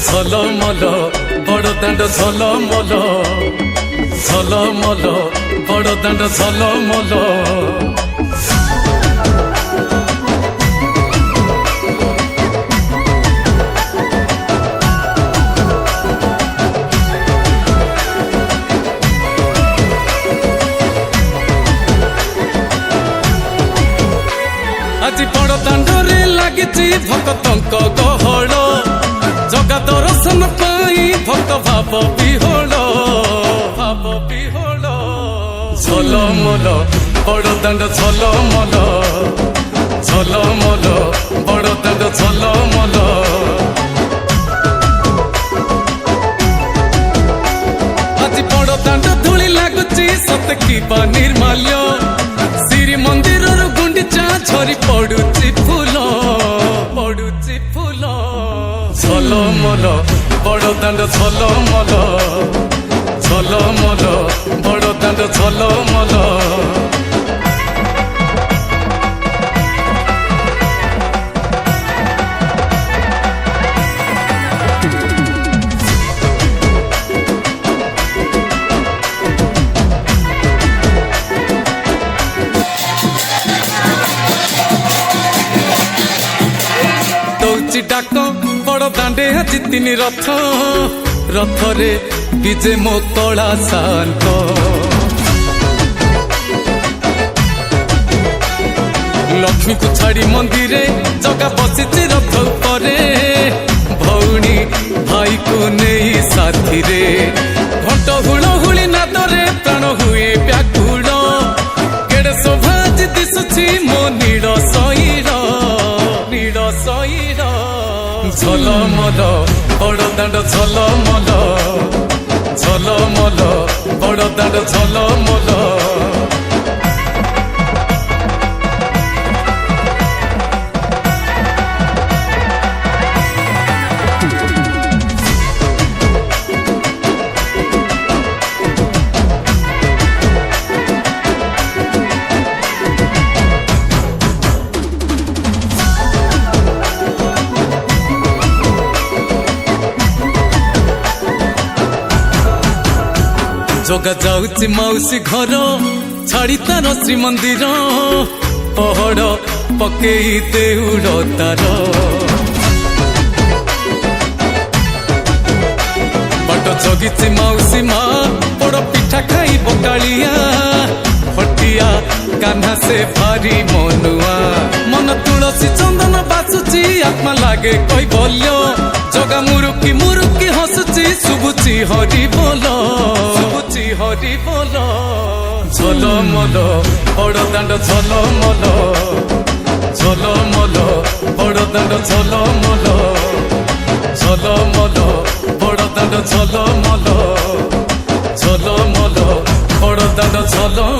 ঝলমল বড়দাণ্ড ঝলমল ঝলমল বড়দাণ্ড ঝলমল আজি বড়দাণ্ডরে লাগিছি ভক্তଙ୍କ গহଳ জগা দর্শন পাই ভক্ত ভাব বিহল ঝলমল বড়দাণ্ড ঝলমল ঝলমল বড়দাণ্ড ঝলমল আজি বড়দাণ্ড ধূলি লাগুছি সতে কিবা ନିର୍ମାଲ୍ୟ ଶ୍ରୀମନ୍ଦିରର ଗୁଣ୍ଡିଚା ଝରି ପଡୁଛି ଫୁଲ ଝଲମଲ ବଡଦାଣ୍ଡ ଝଲମଲ ଝଲମଲ ବଡଦାଣ୍ଡ ଝଲମଲ ଦଉଛି ଡାକ ବଡଦାଣ୍ଡେ ଆଜି ତିନି ରଥ ରଥରେ ବିଜେ ମୋ କଳା ଶାନ୍ତ ଲକ୍ଷ୍ମୀକୁ ଛାଡ଼ି ମନ୍ଦିରେ ଜଗା ବସିଛି ରଥ ଉପରେ ଭଉଣୀ ଭାଇକୁ ନେଇ ସାଥିରେ ଘଣ୍ଟ ହୁଳହୁଳି ନାଦରେ ପ୍ରାଣ ହୁଏ ବ୍ୟାକୁଳ କେଡ଼େ ଶୋଭା ଆଜି ଦିଶୁଛି ମୋ ନୀଳ ଶୈଳ ঝলমল বড়দাণ্ড ঝলমল ঝলমল বড়দাণ্ড ঝলমল ଜଗା ଯାଉଛି ମାଉସୀ ଘର ଛାଡ଼ି ତାର ଶ୍ରୀମନ୍ଦିର ପହଡ଼ ପକେଇ ଦେଉଳ ତାର ବାଟ ଜଗିଛି ମାଉସୀ ମା ବଡ଼ ପିଠା ଖାଇବ କାଳିଆ ହଟିଆ କାହ୍ନା ସେ ଭାରି ମନୁଆ ମନ ତୁଳସୀ ଚନ୍ଦନ ବାସୁଛି ଆତ୍ମା ଲାଗେ କୈବଲ୍ୟ ଜଗା ମୁରୁକି ମୁରୁକି ହସୁଛି ଶୁଭୁଛି ହରି ବୋଲ হরি বল ঝলমল বড়দাণ্ড ঝলমল ঝলমল বড়দাণ্ড ঝলমল ঝলমল বড়দাণ্ড ঝলমল ঝলমল বড়দাণ্ড ঝলমল